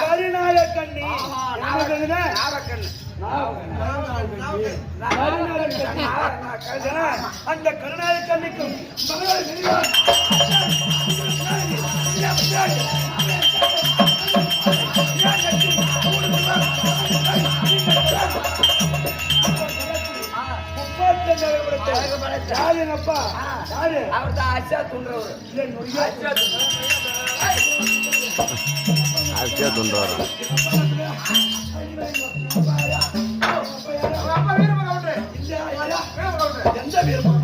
கருநாய கண்ணி அந்த கருநாய கண்ணிக்கும் யாருப்பா யாரு அவர் தான் அச்சா துன்றவர் அச்சா துன்றவர் எந்த வீரமா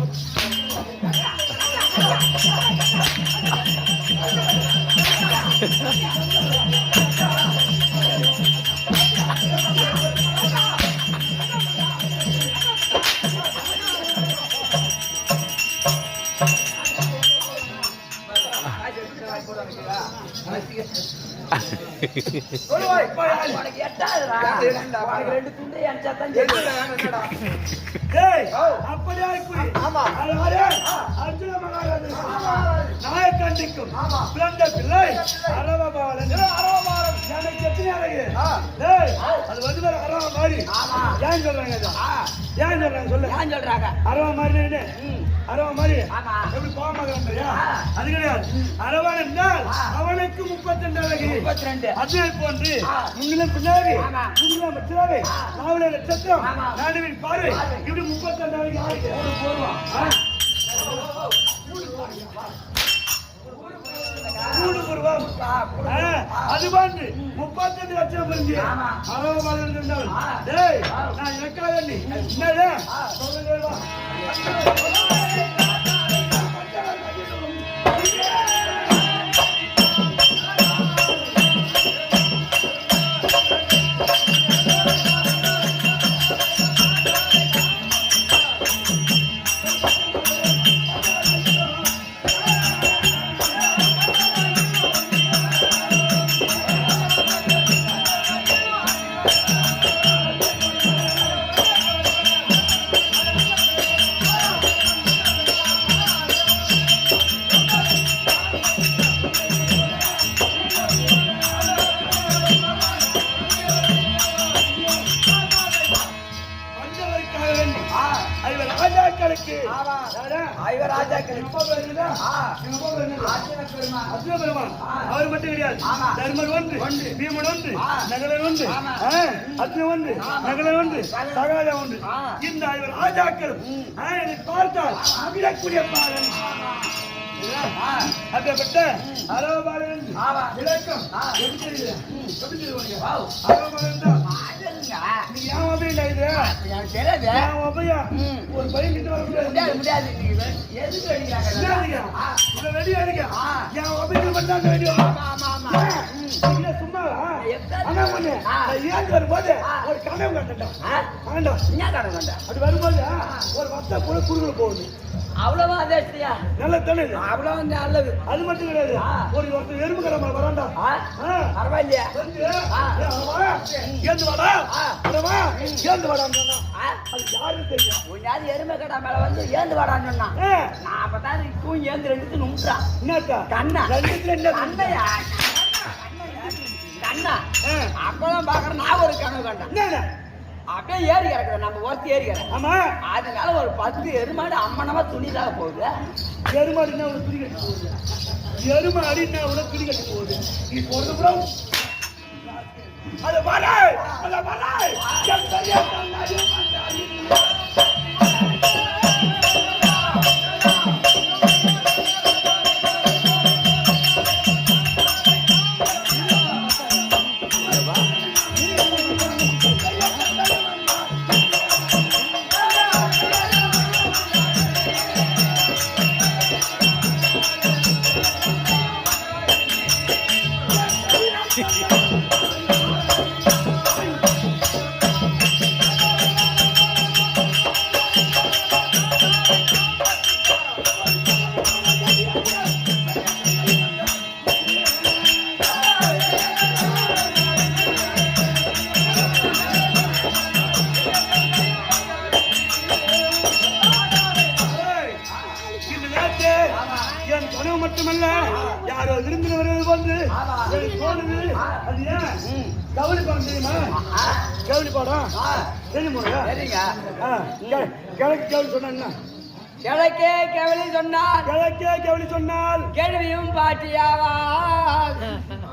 நாயக்கண்டிக்கும் பிறந்த பிள்ளை அரவபாலன் எனக்கு எத்தனை அழகு அது வந்து அரவ மாதிரி ஏன் சொல்றாங்க ஏன் சொல்றாங்க சொல்லு ஏன் சொல்றாங்க அரவ மாதிரி அரவ மாதிரி எப்படி போக அது கிடையாது அரவன் என்றால் அவனுக்கு 32 அழகு 32 அதே போன்று முன்னிலும் பின்னாடி முன்னிலும் மற்றவை நாவல நட்சத்திரம் நாடுவின் பார்வை இப்படி 32 அழகு ஆயிடுச்சு அது வந்து 32 லட்சம் புரிஞ்சு அரவபாலன் இருந்தால் நான் எனக்காக என்னடா சொல்லுங்க அவர் மட்டும் கிடையாது தர்மன் ஒன்று பீமன் ஒன்று நகலன் ஒன்று அர்ஜுனன் ஒன்று நகலன் ஒன்று சகாயம் ஒன்று இந்த இவர் ராஜாக்கள் என்னை பார்த்தால் அகிலக்கூடிய பாலன் அப்படிப்பட்ட அரவபாலன் விளக்கம் எப்படி அரவபாலன் தான் ஒரு பையன் கிட்ட வர முடியாது சும்மா வரும்போது ஒரு கனவு கண்டா அது வரும்போது ஒரு வத்த கூட குறுகுல போகுது அவ்வளவா அதேயா நல்ல தண்ணி அவ்வளவு நல்லது அது மட்டும் கிடையாது ஒரு ஒருத்தர் எறும்பு கடமை வராண்டா பரவாயில்லையா ஏந்து வாடா ஏந்து வாடான்னு சொன்னா அது யாருக்கு தெரியும் எருமை கடை மேல வந்து ஏந்து வாடான்னு சொன்னா நான் அப்பதான் தூங்கி ஏந்து ரெண்டு நும்றான் என்னக்கா கண்ணா ரெண்டு கண்ணையா கண்ணா அப்பதான் பாக்குறேன் நான் ஒரு கனவு கண்டேன் அப்படியே ஏறி கிடக்குது நம்ம ஒருத்தி ஏறி கிடக்கு ஆமா அதனால ஒரு 10 எருமாடு அம்மனமா துணிதாக போகுது எருமாடுன்னா ஒரு துணி கட்டி போகுது எருமாடின்னா ஒரு துணி கட்டி போகுது நீ போறது கூட அது வர பார்த்து என் கனவு மட்டுமல்ல யாரோ விரும்பின வருவது போன்று எனக்கு தோணுது. அது ஏன் கவுளி பாடம் தெரியுமா? கவுளி பாடம் தெரியுமா? கிழக்கு கவுளி சொன்னா கிழக்கே கவலி சொன்னால் கிழக்கே கவுளி சொன்னால் கேள்வியும் பாட்டியாவா?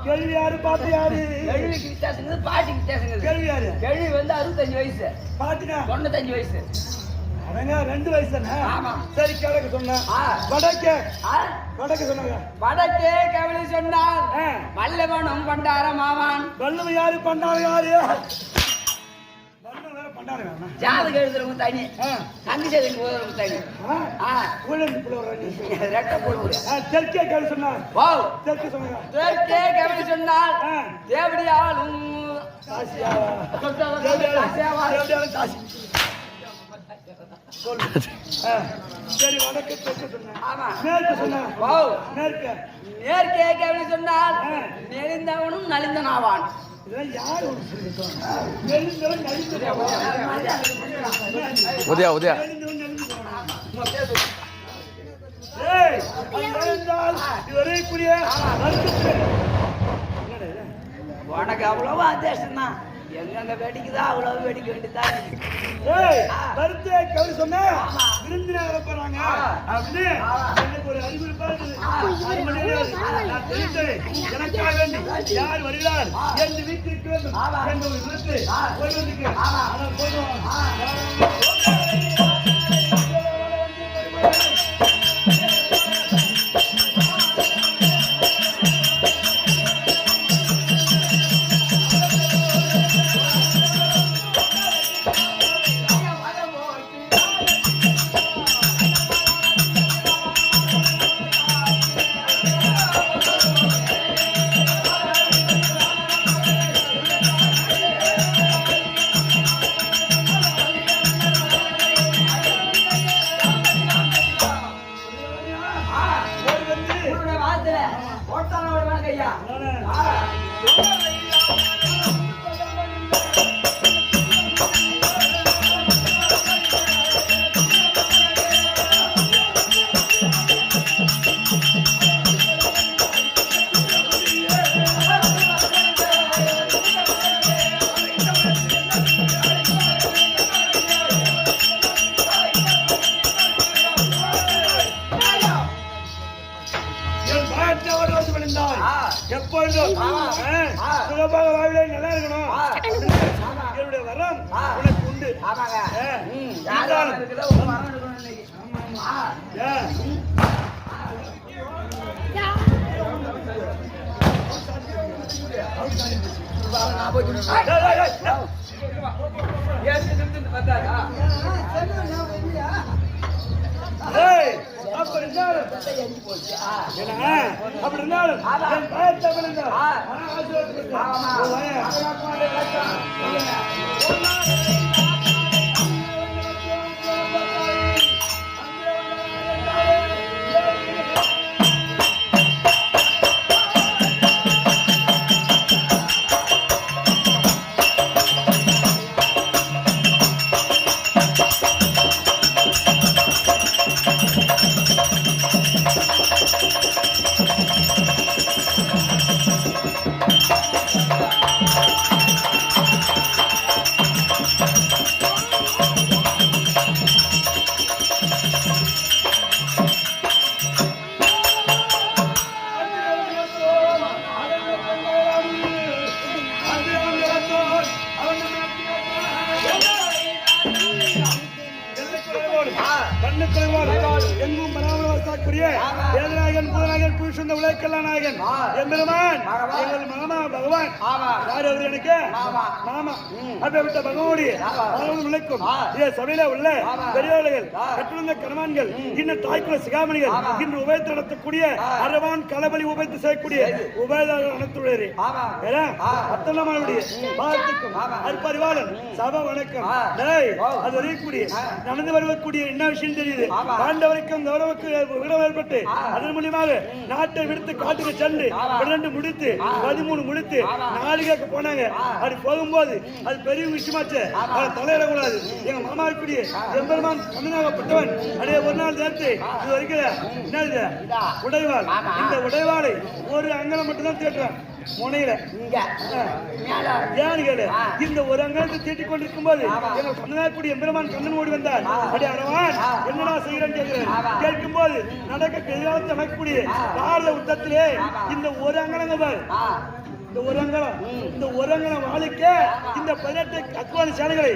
கேள்வி யாரு பாட்டு யாரு? கேள்விக்கு வித்தியாசங்கிறது பாட்டிக்கு வித்தியாசங்கிறது. கேள்வி யாரு? கேள்வி வந்து 65 வயசு, பாட்டினா 95 வயசு. அவங்க 2 வயசு தானே? ஆமா. சரி கிழக்கு சொன்னா வடக்கே வடக்கு சொன்னாங்க. வடக்கே கவலி சொன்னால் வல்லவனும் பண்டாரம் ஆவான். வல்லவன் யாரு பண்டாரம் யாரு? வல்லவன் வேற பண்டாரம் வேணா? ஜாதகம் எழுதுறவங்க தனி, தண்ணி செய்து போதுறவங்க தனி. ரெட்டை போடுவோம். தெற்கே கவலை சொன்னார். தெற்கு சொன்னாங்க. தெற்கே கவலை சொன்னால் தேவடியாலும் சரி வடக்கு தெற்கு சொன்னாங்க. மேற்கு சொன்னாங்க. மேற்கு மேற்கே கவலை சொன்னால் நெறிந்தவனும் நலிந்தனாவான். உதயா உதயா உனக்கு அவ்வளவு அதேசம் தான். எங்க வெடிக்குதா அவ்வளவு வெடிக்க வேண்டியதான். கவி சொன்ன விருந்தினர் போறாங்க அப்படின்னு எனக்கு ஒரு அறிவுறுப்பாடு எனக்காக வேண்டி யார் வருகிறார் எந்த வீட்டிற்கு வேண்டும் என்ற ஒரு விருத்து போய்வதுக்கு எப்பொழுதும் சுகமாக வாழ்வே நல்லா இருக்கணும். என்னுடைய வரம் உனக்கு உண்டு. அப்படி இருந்தாலும் எங்கும் பராமரக்கூடிய வேதநாயகன் பூதநாயகன் புருஷந்த உலகெல்லாம் நாயகன் எம்பெருமான் எங்கள் மாமா பகவான் யார் அவர் எனக்கு மாமா அப்படிப்பட்ட பகவானுடைய உழைக்கும் சபையில உள்ள பெரியவர்கள் கட்டுள்ள கணவான்கள் இன்னும் தாய்க்குள்ள சிகாமணிகள் இன்று உபயத்து நடத்தக்கூடிய அரவான் களபலி உபயத்து செய்யக்கூடிய உபயதாக நடத்துள்ளது அத்தனமானுடைய வாழ்த்துக்கும் அற்பறிவாளன் சபை வணக்கம் அது அறியக்கூடிய நடந்து வருவக்கூடிய என்ன விஷயம் தெரியுது பாண்டவருக்கும் கௌரவுக்கு விடம் ஏற்பட்டு அதன் மூலியமாக நாட்டை விடுத்து காட்டுக்கு சென்று 12 முடித்து 13 முடித்து 4 கேட்க போனாங்க. அப்படி போகும்போது அது பெரிய விஷயமாச்சு. அதை தலையிட கூடாது. எங்க மாமா இப்படி எம்பெருமான் கண்ணனாகப்பட்டவன் அப்படியே ஒரு நாள் சேர்த்து இது வரைக்கும் என்ன இது உடைவாள். இந்த உடைவாளை ஒரு அங்கலம் மட்டும்தான் தேட்டுறான் முனையில இங்க மேல ஏன்னு கேளு. இந்த ஒரு அங்கலத்தை தீட்டிக் கொண்டிருக்கும் போது எங்க கண்ணனாக்கூடிய எம்பெருமான் கண்ணன் ஓடி வந்தார். அப்படி அரவான் என்னடா செய்யறேன்னு கேட்கிறேன். கேட்கும் போது நடக்க எதிராக தனக்கூடிய பாரத யுத்தத்திலே இந்த ஒரு அங்கலங்க பாரு. இந்த ஒரு அங்கலம் வாழிக்க இந்த 18 அக்வாலி சேனைகளை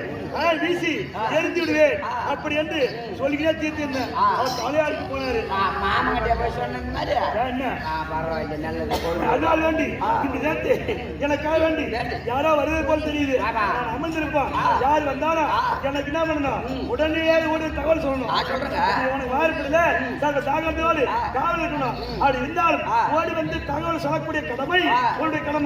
வீசி எரிந்து விடுவேன் அப்படி என்று சொல்லிக்கிட்டே தீர்த்திருந்தேன். அவர் தலையாருக்கு போனாரு. மாமா கிட்ட போய் சொன்னது மாதிரி என்ன பரவாயில்ல நல்லது அதனால வேண்டி இந்த நேரத்தை எனக்காக வேண்டி யாரோ வருவது போல தெரியுது. நான் அமர்ந்திருப்பான். யார் வந்தாலும் எனக்கு என்ன பண்ணணும் உடனே ஒரு தகவல் சொல்லணும். உனக்கு வாய்ப்பில்ல சாகத்தோடு காவல் இருக்கணும். அப்படி இருந்தாலும் ஓடி வந்து தகவல் சொல்லக்கூடிய கடமை உன்னுடைய கடமை.